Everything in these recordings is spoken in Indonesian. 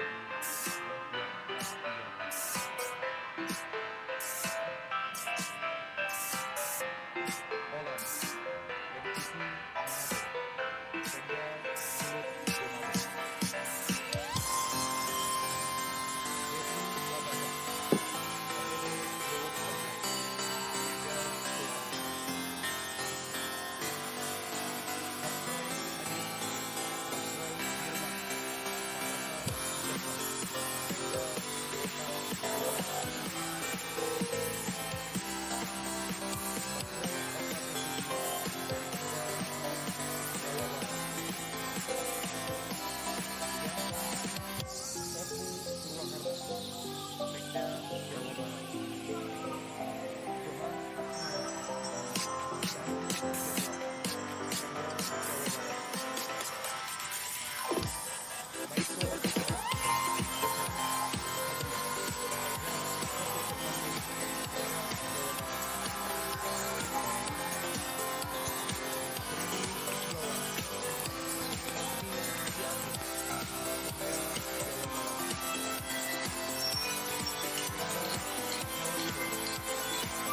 yang telah tiada. Olan, MTV Manado, Pemda Sulut Donau, Devi Labada, KPD Lowok Bajai, Pemda Sulawesi, Masrai Adit, Masrai Nirman, Makassar, Jawa, Pemda Donau, Masrai OKTCI, Pemda Jawa Barat, Tepu Purwakarta, Pemda Jawa Barat, Johan Asmara, Danu Tigerclub, Pemda Jawa Barat, Maestro Aditya, Johan Hadi, Satu Seperti, Daerah Jawa Barat, Budi Setiawan, Sakti Mulyani, Pemda Jawa Barat,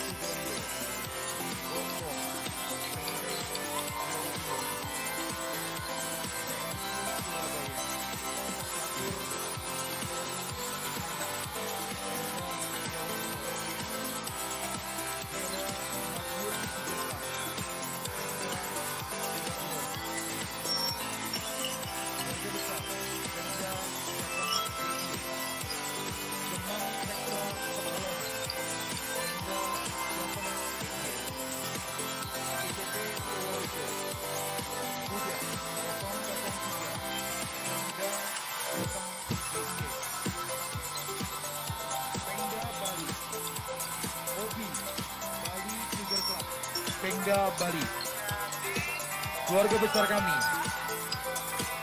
Pemda Samarinda, Sik Situbondo, Gonggong, Mengre, Jawa Timur, MMI Surabaya, Catur Pemda Jawa Timur, Hera Madiun Tigerclub, Pemda Jawa Timur, Keluarga Besar Pemda Jateng DIY, Kemang Sektra Pekalongan, Pemda Jateng DIY, PCP Purworejo, Budak 003, Pemda Jateng DIY, Pemda Bali, Hobi Bali Tigerclub, Pemda Bali. Keluarga besar kami,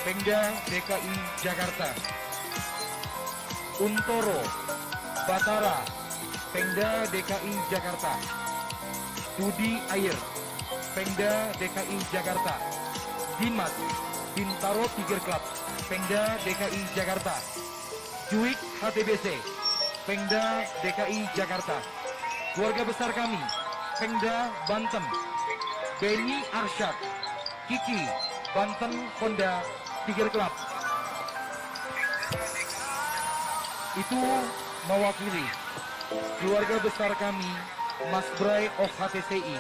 Pemda DKI Jakarta, Untoro, Batara, Pemda DKI Jakarta, Dudi Air, Pemda DKI Jakarta, Dimas, Bintaro Tigerclub, Pemda DKI Jakarta, Juik HTBC, Pemda DKI Jakarta. Keluarga besar kami, Pemda Banten, Beni Arsyad, Kiki, Banten Honda Tigerclub. Itu mewakili keluarga besar kami, Mas Bray OHTCI,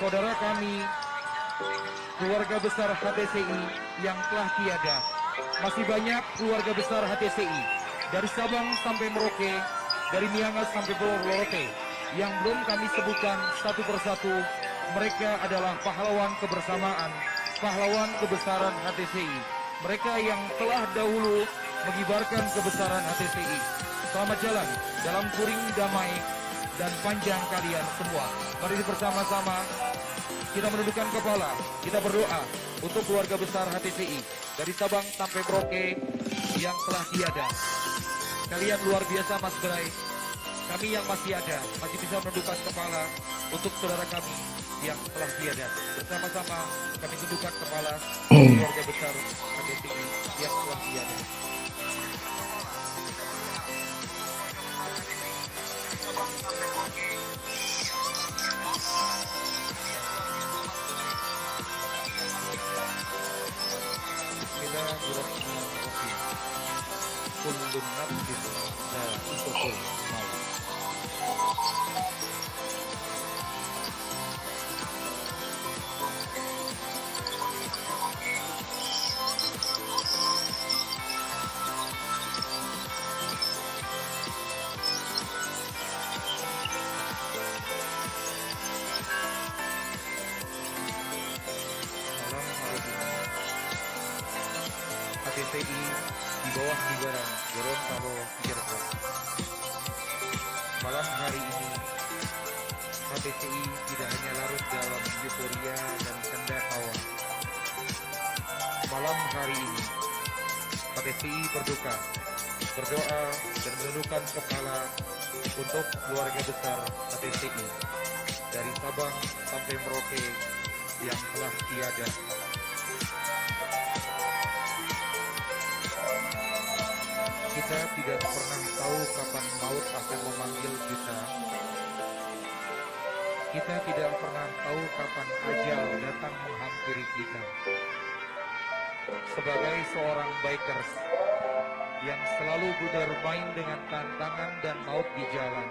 saudara kami, keluarga besar HTCI yang telah tiada. Masih banyak keluarga besar HTCI dari Sabang sampai Merauke, dari Miangas sampai Pulau Lorote yang belum kami sebutkan satu persatu. Mereka adalah pahlawan kebersamaan, pahlawan kebesaran HTCI. Mereka yang telah dahulu mengibarkan kebesaran HTCI. Selamat jalan dalam kuring damai dan panjang kalian semua. Mari bersama-sama kita menundukkan kepala, kita berdoa untuk keluarga besar HTCI dari Sabang sampai Merauke yang telah tiada. Kalian luar biasa, Mas Bray. Kami yang masih ada masih bisa menundukkan kepala untuk saudara kami yang telah tiada. Bersama-sama kami tundukkan kepala keluarga besar HTCI yang telah tiada. Bismillahirrahmanirrahim. Kullun nafsin dha'iqatul maut. Malam hari ini HTCI di bawah Nibaran Gorontalo Tigerclub. Malam hari ini HTCI tidak hanya larut dalam euforia dan canda tawa. Malam hari ini HTCI berduka, berdoa dan menundukkan kepala untuk keluarga besar HTCI dari Sabang sampai Merauke yang telah tiada. Kita tidak pernah tahu kapan maut akan memanggil kita. Kita tidak pernah tahu kapan ajal datang menghampiri kita. Sebagai seorang bikers yang selalu bermain dengan tantangan dan maut di jalan,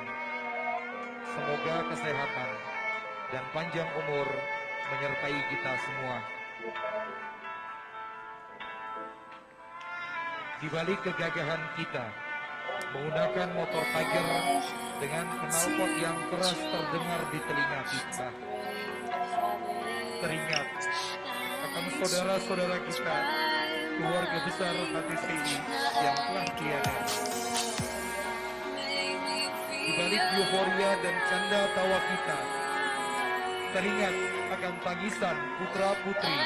semoga kesehatan dan panjang umur menyertai kita semua. Di balik kegagahan kita menggunakan motor Tiger dengan knalpot yang keras terdengar di telinga kita, teringat akan saudara-saudara kita, keluarga besar HTCI yang telah tiada. Di balik euforia dan canda tawa kita, teringat akan tangisan putra-putri,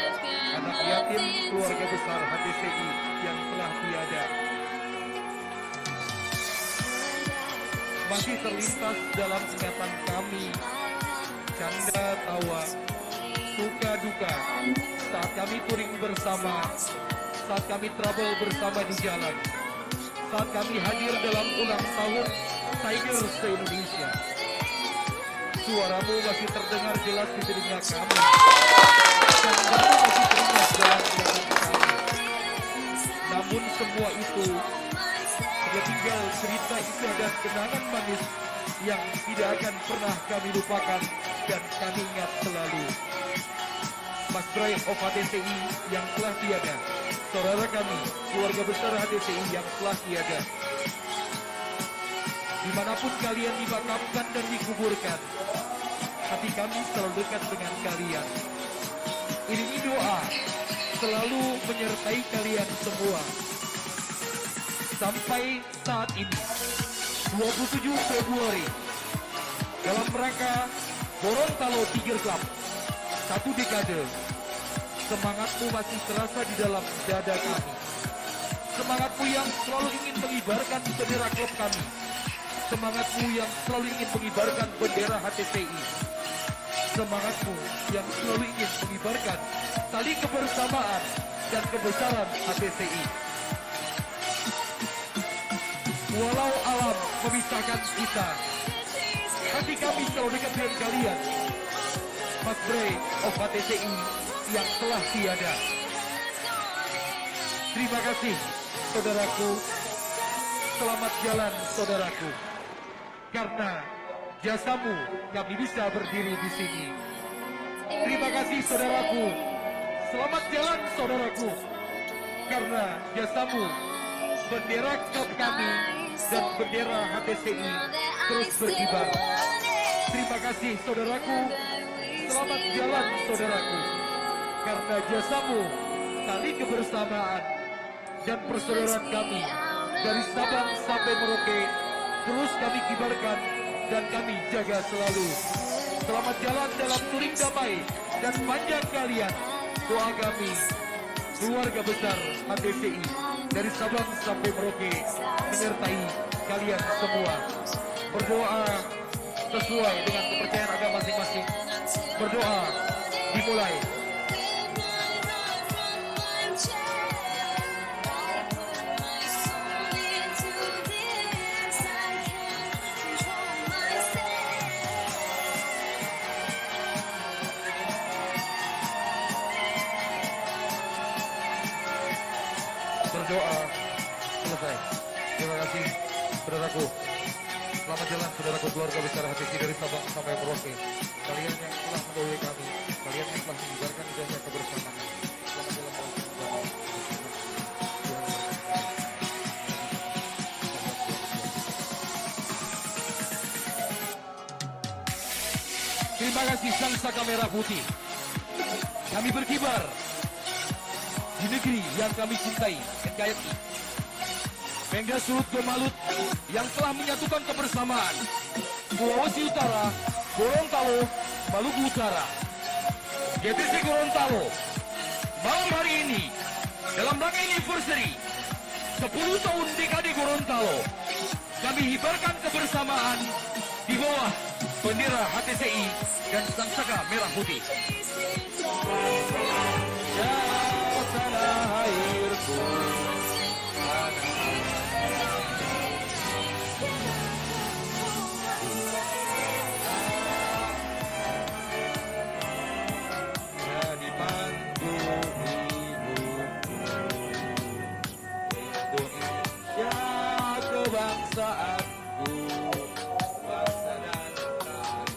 anak yatim keluarga besar HTCI yang telah tiada. Masih terlintas dalam ingatan kami, canda tawa, suka duka, saat kami touring bersama, saat kami travel bersama di jalan, saat kami hadir dalam ulang tahun Tiger se-Indonesia. Suaramu masih terdengar jelas di telinga kami, candamu masih teringat dalam ingatan kami. Namun semua itu sudah tinggal cerita indah dan kenangan manis yang tidak akan pernah kami lupakan dan kami ingat selalu. Mas Bray of HTCI yang telah tiada, saudara kami, keluarga besar HTCI yang telah tiada. Dimanapun kalian dimakamkan dan dikuburkan, hati kami selalu dekat dengan kalian. Iringi doa selalu menyertai kalian semua. Sampai saat ini, 27 Februari, dalam rangka Gorontalo Tiger Club, 1 dekade, semangatmu masih terasa di dalam dada kami. Semangatmu yang selalu ingin mengibarkan bendera klub kami. Semangatmu yang selalu ingin mengibarkan bendera HTCI. Semangatmu yang selalu ingin mengibarkan tali kebersamaan dan kebesaran HTCI. Walau alam memisahkan kita, hati kami selalu dekat dengan kalian, Mas Bray of HTCI yang telah tiada. Terima kasih, saudaraku. Selamat jalan, saudaraku. Karena jasamu kami bisa berdiri di sini. Terima kasih, saudaraku. Selamat jalan, saudaraku. Karena jasamu, bendera klub kami dan bendera HTCI terus berkibar. Terima kasih, saudaraku. Selamat jalan, saudaraku. Karena jasamu, tali kebersamaan dan persaudaraan kami dari Sabang sampai Merauke terus kami kibarkan dan kami jaga selalu. Selamat jalan dalam touring damai dan panjang kalian. Doa kami, keluarga besar HTCI dari Sabang sampai Merauke menyertai kalian semua. Berdoa sesuai dengan kepercayaan agama masing-masing. Berdoa dimulai. Berdoa selesai. Terima kasih, saudaraku. Selamat jalan, saudaraku, keluarga besar HTCI dari Sabang sampai Merauke. Kalian yang telah mendahului kami, kalian yang telah mengibarkan indahnya kebersamaan. Selamat jalan dalam perjalanan. Terima kasih, sang saka merah putih. Kami berkibar di negeri yang kami cintai, NKRI. Pemda Sulut Gomalut yang telah menyatukan kebersamaan Sulawesi Utara, Gorontalo, Maluku Utara. GTC Gorontalo malam hari ini dalam rangka anniversary 10 tahun dekade Gorontalo, kami hibarkan kebersamaan di bawah bendera HTCI dan sang saka merah putih. Ya tanah airku, saat ku bangsa dan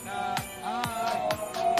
tanah airku.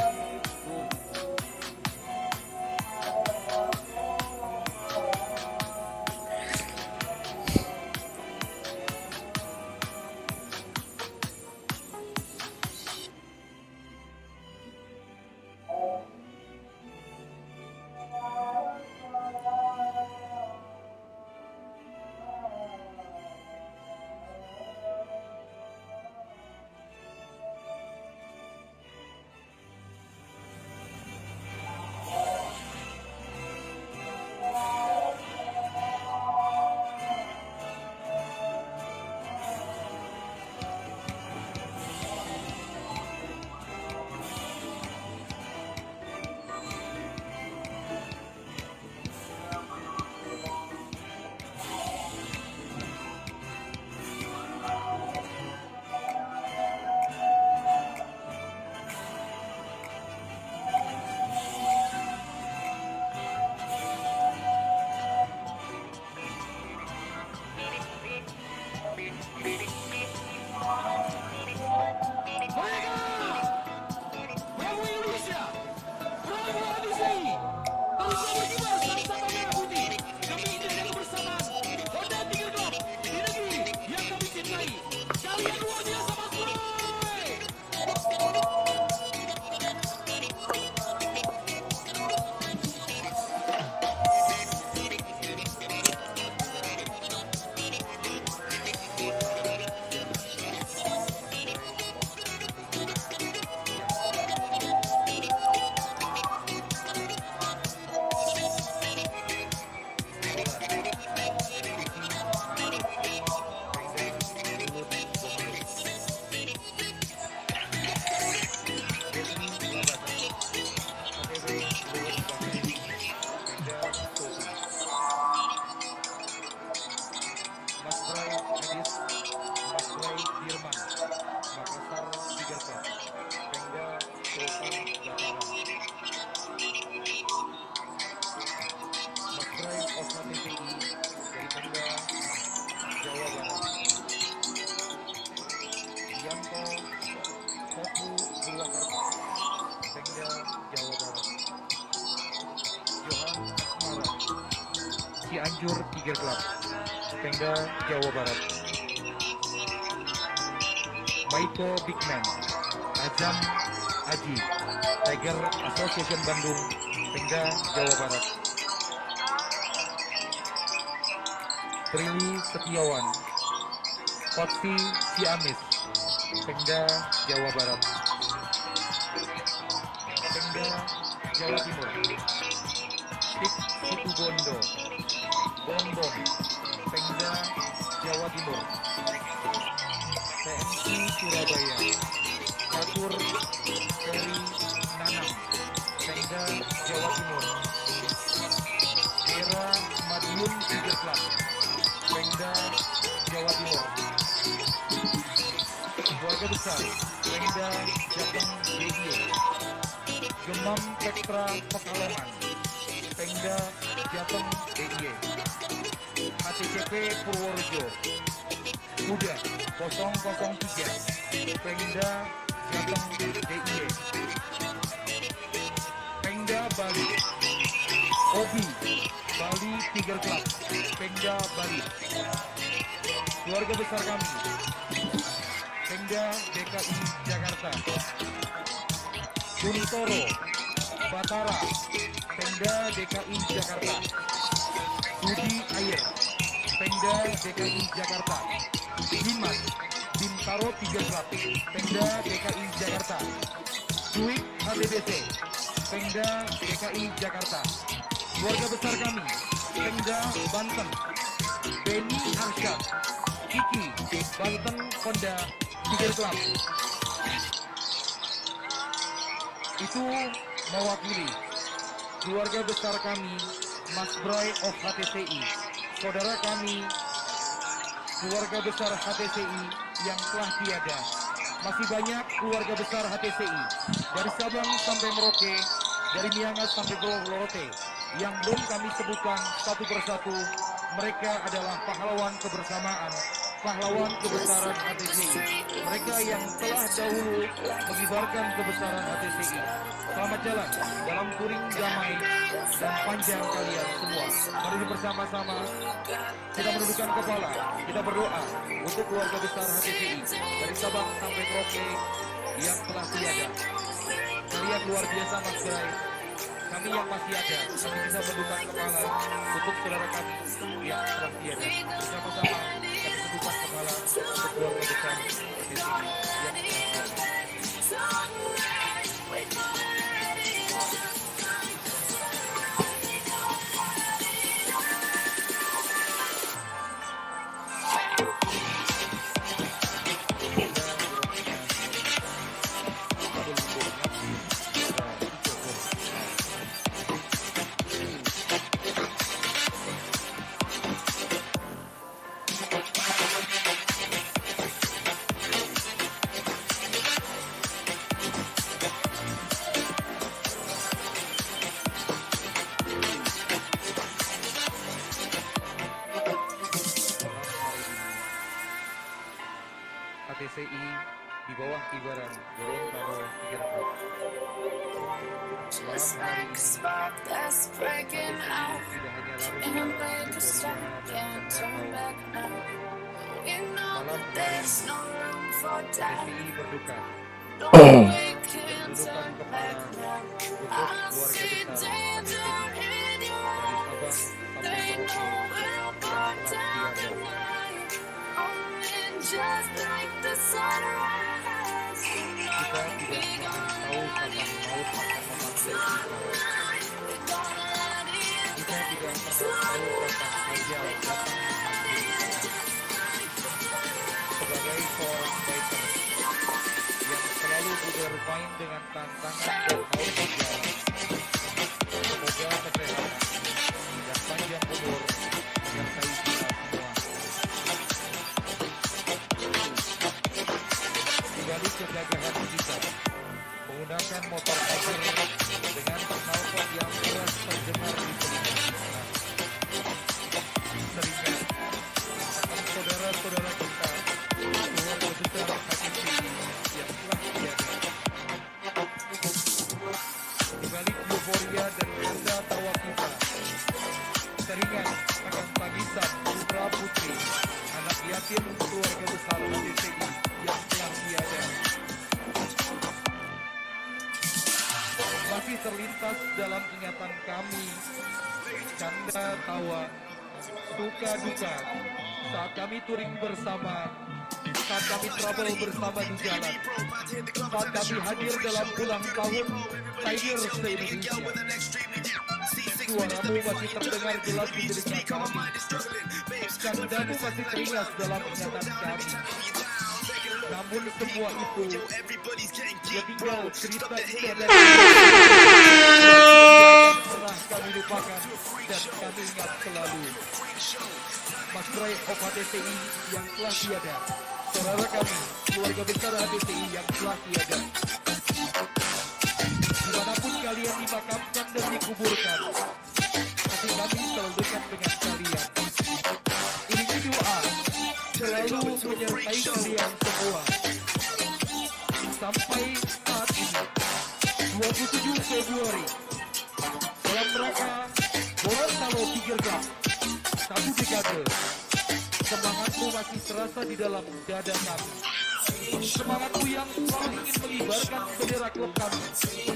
Bravo Indonesia! Bravo HTCI! Teruslah berkibar sama-sama merah putih demi menjaga kebersamaan Honda Tiger Club di negeri yang kami cintai. Kalian luar biasa, Mas Bro! Cianjur Tiger Club, Pengda, Jawa Barat. Maiko Big Man, Azam Aji, Tiger Association Bandung, Pengda, Jawa Barat. Prilly Setiawan, Kotsi Ciamis, Pengda, Jawa Barat. Pengda, Jawa Timur. Tik Situbondo, Bongbong, Pengda, Jawa Timur. TNI Surabaya, Catur Ferry Nanang, Pengda, Jawa Timur. Era Madiun Tiger Club, Pengda, Jawa Timur. Keluarga besar Pengda Jateng DIY. Gemam Petra Pekalongan, Pengda Jateng DIY. HTCP Purworejo, Kuda 003, Pengda Jateng DIY. Pengda Bali, Obi Bali Tiger Club, Pengda Bali. Keluarga besar kami Pengda DKI Jakarta. Kuntoro Batara, Pengda DKI Jakarta. Budi Ayer, Pengda DKI Jakarta. Dimas Bintaro Tiger Club, Pengda DKI Jakarta. Duit HTBC, Pengda DKI Jakarta. Keluarga besar kami Pengda Banten. Beni Arsyad, Kiki Banten Honda Tiger Club. Itu mewakili keluarga besar kami Mas Bray of HTCI, saudara kami keluarga besar HTCI yang telah tiada. Masih banyak keluarga besar HTCI dari Sabang sampai Merauke, dari Miangas sampai Pulau Lorote yang belum kami sebutkan satu persatu. Mereka adalah pahlawan kebersamaan pahlawan kebesaran HTCI, mereka yang telah dahulu mengibarkan kebesaran HTCI. Selamat jalan dalam touring damai dan panjang kalian semua. Mari bersama-sama kita menundukkan kepala, kita berdoa untuk keluarga besar HTCI dari Sabang sampai Merauke yang telah tiada. Kalian luar biasa Mas Bray. Kami yang masih ada, kami bisa menundukkan kepala untuk saudara kami yang telah tiada. Bersama-sama kami menundukkan kepala untuk keluarga besar HTCI yang telah tiada. HTCI di bawah kibaran Gorontalo 3 Just like a spark that's breaking out in a blink of stop, can't turn back now. We know that there's no room for doubt. HTCI berduka No, we can't turn back now. I see danger in your eyes. They know we'll burn down tonight. Only just like the sunrise. kita tidak tahu kapan maut akan memanggil kita. Kita tidak pernah tahu kapan ajal datang memanggil kita. Sebagai seorang fighter yang selalu bermain dengan tantangan dan maut di jalan, semoga kesehatan dan panjang umur menyertai kita semua. Di balik kegagahan kita menggunakan motor Tiger dengan knalpot yang keras terdengar di telinga kita. Teringat akan saudara-saudara kita, keluarga besar HTCI yang telah tiada. Di balik euforia dan tanda tawa kita, teringat akan tangisan putra putri, anak yatim keluarga besar HTCI yang telah tiada. Masih terlintas dalam ingatan kami canda tawa, suka duka saat kami touring bersama, saat kami travel bersama di jalan, saat kami hadir dalam ulang tahun Tiger se-Indonesia. Suaramu masih terdengar jelas di telinga kami, candamu masih teringat dalam ingatan kami. Namun semua itu ya tinggal cerita indah pernah kami lupakan dan kami ingat selalu. Mas Bray of HTCI yang telah tiada, saudara kami, keluarga besar HTCI yang telah tiada. Dimanapun kalian dimakamkan dan dikuburkan, hati kami selalu dekat dengan kalian. Ini doa selalu menyertai kalian semua. Sampai saat ini, 27 Februari, dalam rangka Gorontalo Tiger Cup, 1 dekade, semangatmu masih terasa di dalam dada kami. Semangatmu yang selalu ingin mengibarkan bendera klub kami.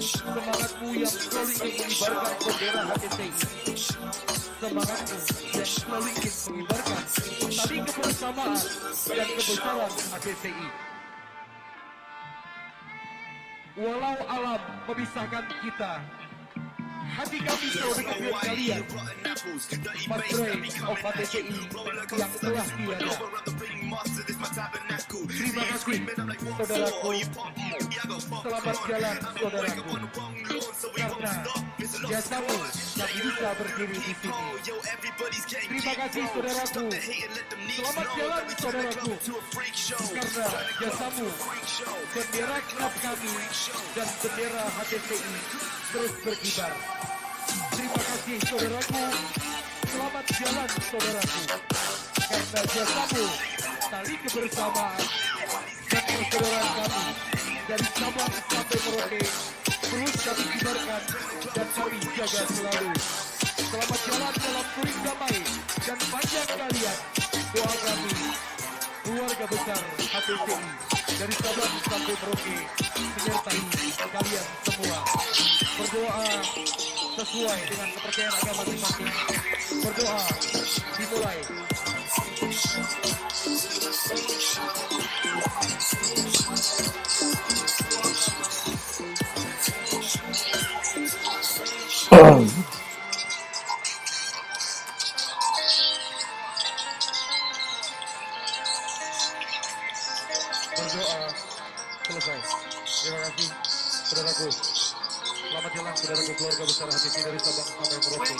Semangatmu yang selalu ingin mengibarkan bendera HTCI. Semangatmu yang selalu ingin mengibarkan tali kebersamaan dan kebesaran HTCI. Walau alam memisahkan kita, hati kami selalu dekat dengan kalian. Mas Bray of HTCI yang telah tiada. Terima kasih saudaraku. Selamat jalan saudaraku. Karena jasamu kami bisa berdiri di sini. Terima kasih saudaraku. Selamat jalan saudaraku. Karena jasamu, bendera klub kami dan bendera HTCI terus berkibar. Terima kasih saudaraku. Selamat jalan saudaraku. Karena jasamu, tali kebersamaan dan persaudaraan kami dari Sabang sampai Merauke terus kami kibarkan dan kami jaga selalu. Selamat jalan dalam kuring damai dan panjang kalian. Doa kami keluarga besar HTCI dari Sabang sampai Merauke menyertai kalian semua. Berdoa sesuai dengan kepercayaan agama masing-masing. Berdoa dimulai. Berdoa selesai. Terima kasih, saudaraku. Selamat jalan, saudaraku, keluarga besar HTC dari Sabang sampai Merauke.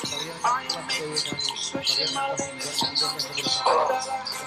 Kalian telah PW kami. Kalian telah membuat kebersamaan.